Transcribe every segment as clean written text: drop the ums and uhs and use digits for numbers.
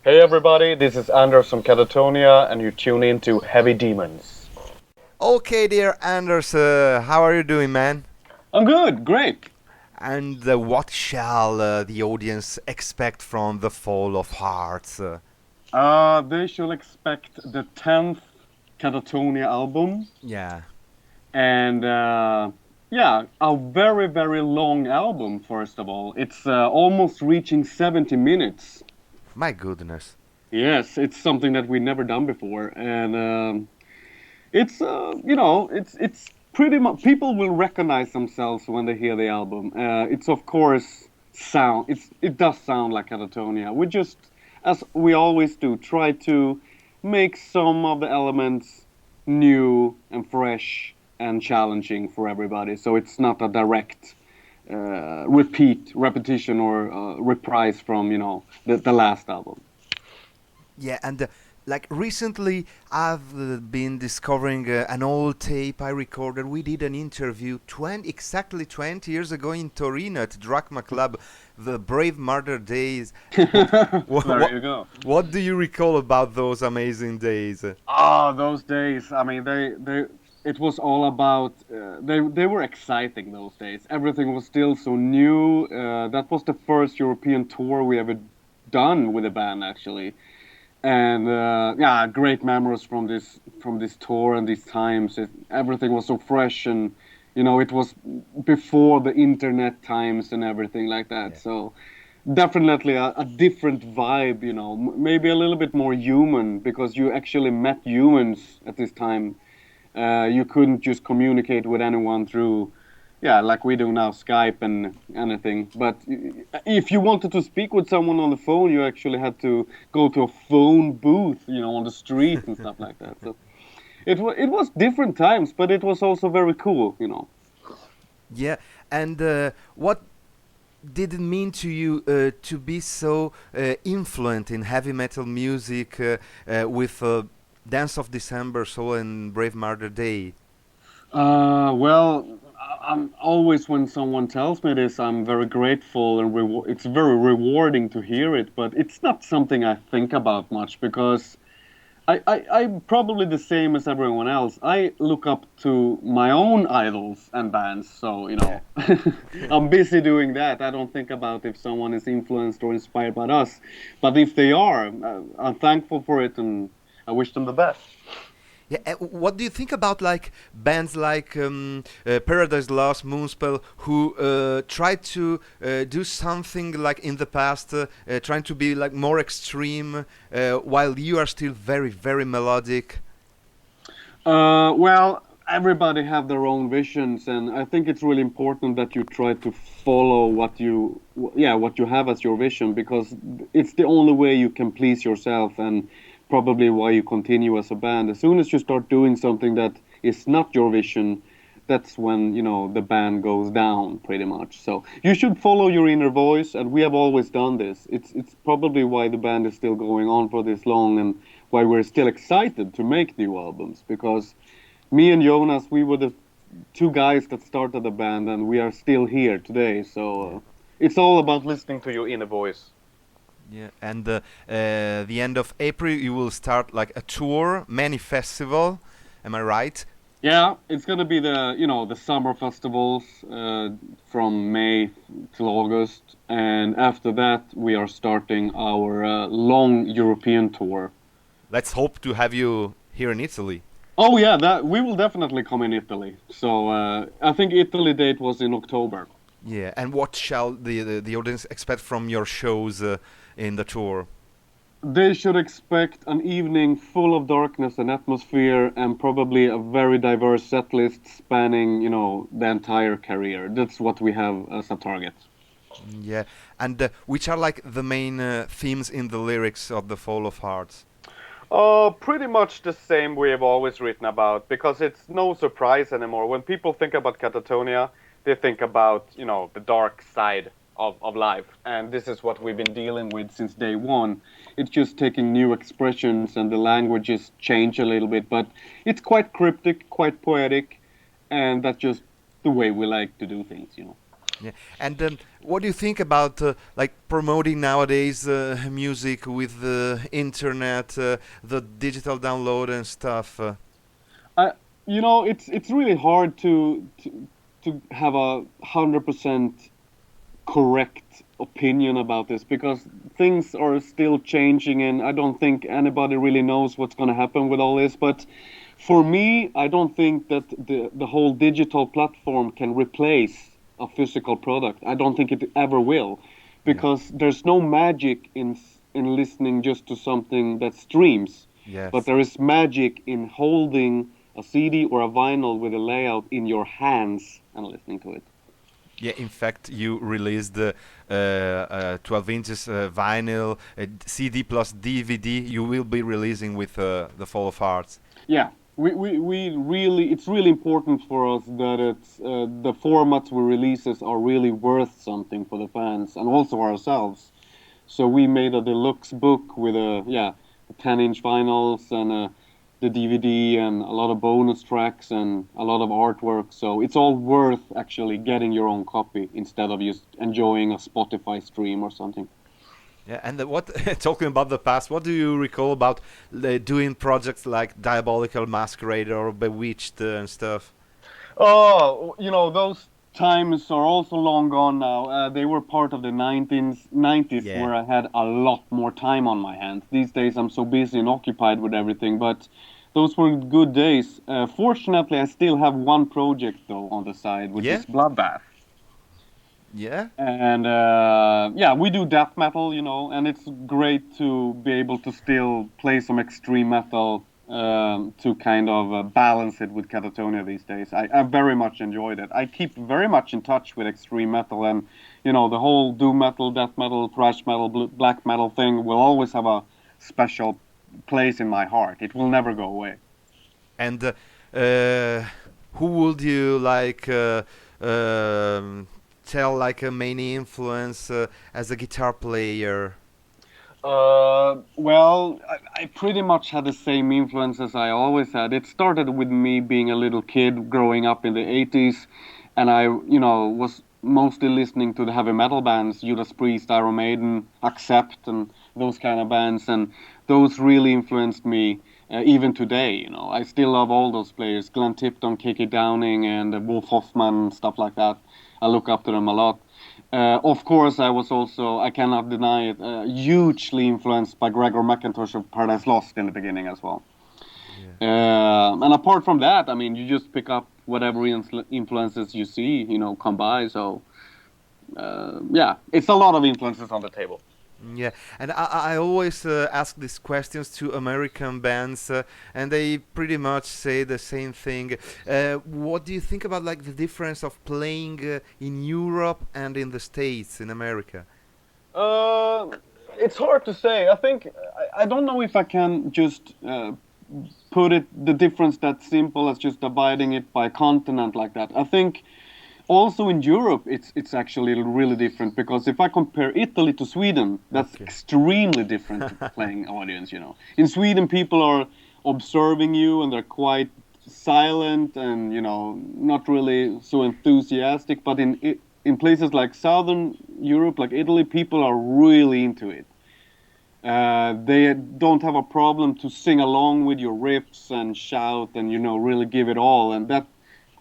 Hey everybody, this is Anders from Katatonia, and you tune in to Heavy Demons. Okay, dear Anders, how are you doing, man? I'm good, great. And what shall the audience expect from the Fall of Hearts? They should expect the 10th Katatonia album, Yeah, and yeah, a very, very long album, first of all. It's almost reaching 70 minutes. my goodness. Yes, it's something that we've never done before, and it's it's pretty much people will recognize themselves when they hear the album. It's of course it does sound like Katatonia. We just, as we always do, try to make some of the elements new and fresh and challenging for everybody. So it's not a direct repetition or reprise from the last album. Yeah, and like recently I've been discovering an old tape I recorded. We did an interview exactly 20 years ago in Torino at Drachma Club, the Brave Murder days. What, There what, you go. what do you recall about those amazing days? Ah, those days. I mean, it was all about. They were exciting those days. Everything was still so new. That was the first European tour we ever done with a band, actually. And yeah, great memories from this tour and these times. Everything was so fresh, and it was before the internet times and everything like that. Yeah. So definitely a different vibe. Maybe a little bit more human because you actually met humans at this time. You couldn't just communicate with anyone through, yeah, like we do now, Skype and anything. But if you wanted to speak with someone on the phone, you actually had to go to a phone booth, on the street and stuff like that. So it was different times, but it was also very cool. Yeah, and what did it mean to you to be so influent in heavy metal music with Dance of December, Soul and Brave Murder Day? Well, I'm always when someone tells me this, I'm very grateful and it's very rewarding to hear it. But it's not something I think about much because I'm probably the same as everyone else. I look up to my own idols and bands, so Yeah. I'm busy doing that. I don't think about if someone is influenced or inspired by us, but if they are, I'm thankful for it and I wish them the best. Yeah, what do you think about like bands like Paradise Lost, Moonspell, who tried to do something like in the past, trying to be like more extreme, while you are still very, very melodic? Well, everybody have their own visions, and I think it's really important that you try to follow what you have as your vision, because it's the only way you can please yourself, and probably why you continue as a band. As soon as you start doing something that is not your vision, that's when the band goes down pretty much. So you should follow your inner voice, and we have always done this. It's probably why the band is still going on for this long, and why we're still excited to make new albums, because me and Jonas, we were the two guys that started the band, and we are still here today. So Yeah. it's all about listening to your inner voice. Yeah, and the end of April you will start like a tour, many festival. Am I right? Yeah, it's gonna be the summer festivals from May till August, and after that we are starting our long European tour. Let's hope to have you here in Italy. Oh yeah, that we will definitely come in Italy. So I think Italy date was in October. Yeah, and what shall the audience expect from your shows in the tour? They should expect an evening full of darkness and atmosphere, and probably a very diverse set list spanning, the entire career. That's what we have as a target. Yeah, and which are like the main themes in the lyrics of the Fall of Hearts? Pretty much the same we have always written about, because it's no surprise anymore. When people think about Katatonia, they think about, the dark side of life. And this is what we've been dealing with since day one. It's just taking new expressions and the languages change a little bit, but it's quite cryptic, quite poetic, and that's just the way we like to do things. Yeah. And what do you think about like promoting nowadays music with the internet, the digital download and stuff? I, it's really hard to have 100% correct opinion about this because things are still changing, and I don't think anybody really knows what's going to happen with all this. But for me, I don't think that the whole digital platform can replace a physical product. I don't think it ever will, Yeah. because there's no magic in listening just to something that streams, but Yes. there is magic in holding a CD or a vinyl with a layout in your hands and listening to it. Yeah, in fact, you released the 12 inches vinyl, CD plus DVD. You will be releasing with the Fall of Hearts. Yeah, we really, it's really important for us that the formats we releases are really worth something for the fans and also ourselves. So we made a deluxe book with a 10-inch vinyls and the DVD and a lot of bonus tracks and a lot of artwork. So it's all worth actually getting your own copy instead of just enjoying a Spotify stream or something. Yeah, and what talking about the past, what do you recall about doing projects like Diabolical Masquerade or Bewitched and stuff? Oh, those times are also long gone now. They were part of the 90s Yeah. where I had a lot more time on my hands. These days I'm so busy and occupied with everything, but those were good days. Fortunately, I still have one project though on the side, which Yeah, is Bloodbath. yeah, And yeah, we do death metal, and it's great to be able to still play some extreme metal to kind of balance it with Katatonia these days. I very much enjoyed it. I keep very much in touch with extreme metal, and the whole doom metal, death metal, thrash metal, black metal thing will always have a special place in my heart. It will never go away. and uh, who would you like tell like a main influence as a guitar player? Well, I pretty much had the same influence as I always had. It started with me being a little kid growing up in the 80s, and I, was mostly listening to the heavy metal bands, Judas Priest, Iron Maiden, Accept, and those kind of bands, and those really influenced me even today. I still love all those players, Glenn Tipton, Kiki Downing, and Wolf Hoffman, stuff like that. I look up to them a lot. Of course, I was also, I cannot deny it, hugely influenced by Gregor McIntosh of Paradise Lost in the beginning as well. Yeah. And apart from that, I mean, you just pick up whatever influences you see, come by. So, yeah, it's a lot of influences on the table. Yeah, and I always ask these questions to American bands, and they pretty much say the same thing. What do you think about like the difference of playing in Europe and in the States, in America? Uh, it's hard to say. I think I don't know if I can just put it the difference that simple as just dividing it by continent like that. I think also in Europe it's actually really different because if I compare Italy to Sweden, that's Okay. extremely different playing audience. In Sweden, people are observing you and they're quite silent and not really so enthusiastic. But in places like Southern Europe, like Italy, people are really into it. They don't have a problem to sing along with your riffs and shout and really give it all, and that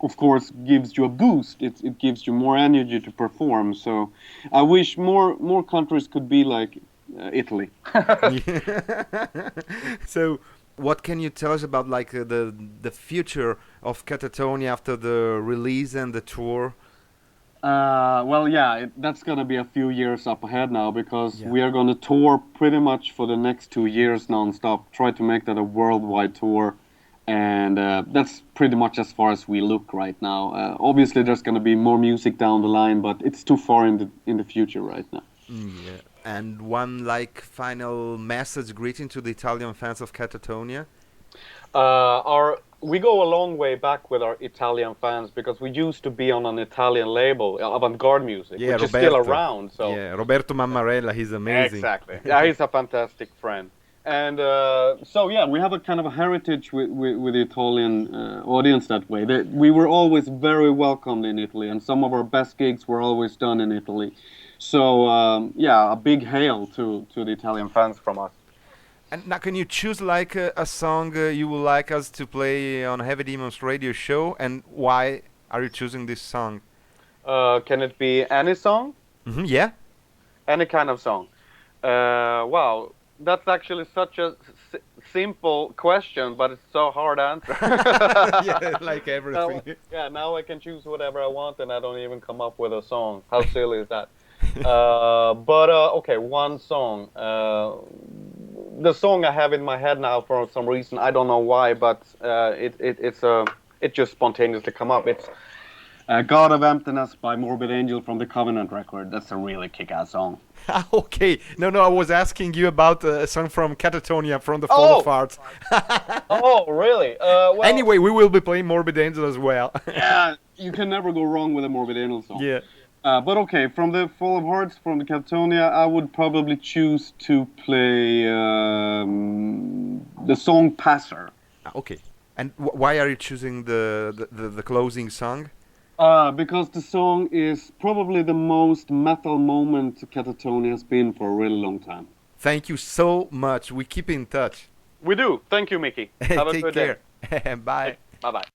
of course gives you a boost. It gives you more energy to perform. So I wish more countries could be like Italy. Yeah. So, what can you tell us about like the future of Catatonia after the release and the tour? Well, yeah, that's gonna be a few years up ahead now because Yeah. we are gonna tour pretty much for the next 2 years nonstop. Try to make that a worldwide tour, and that's pretty much as far as we look right now. Obviously, there's gonna be more music down the line, but it's too far in the future right now. Yeah. And one like final message greeting to the Italian fans of Catatonia. Our We go a long way back with our Italian fans because we used to be on an Italian label, avant-garde music, Yeah, which is still Roberto. around. So Yeah, Roberto Mammarella, he's amazing. exactly, yeah, he's a fantastic friend. And so yeah, we have a kind of a heritage with the Italian audience that way. We were always very welcomed in Italy, and some of our best gigs were always done in Italy. So yeah, a big hail to the Italian fans from us. And now, can you choose like a song you would like us to play on Heavy Demons radio show, and why are you choosing this song? Can it be any song? Yeah. Any kind of song? Wow, that's actually such a simple question, but it's so hard answer. Yeah, like Now, everything. yeah, now I can choose whatever I want, and I don't even come up with a song. How silly is that? But okay, one song. The song I have in my head now for some reason, I don't know why, but it just spontaneously come up. It's God of Emptiness by Morbid Angel from the Covenant record. That's a really kick-ass song. Okay. No, no, I was asking you about a song from Katatonia from the Fall of Oh, Arts. oh, really? Well, Anyway, we will be playing Morbid Angel as well. yeah, you can never go wrong with a Morbid Angel song. Yeah. But okay, from the Fall of Hearts, from the Katatonia, I would probably choose to play the song Passer. Okay. And why are you choosing the closing song? Because the song is probably the most metal moment Katatonia has been for a really long time. Thank you so much. We keep in touch. We do. Thank you, Mickey. Have a Take good day. care. Bye. Bye bye.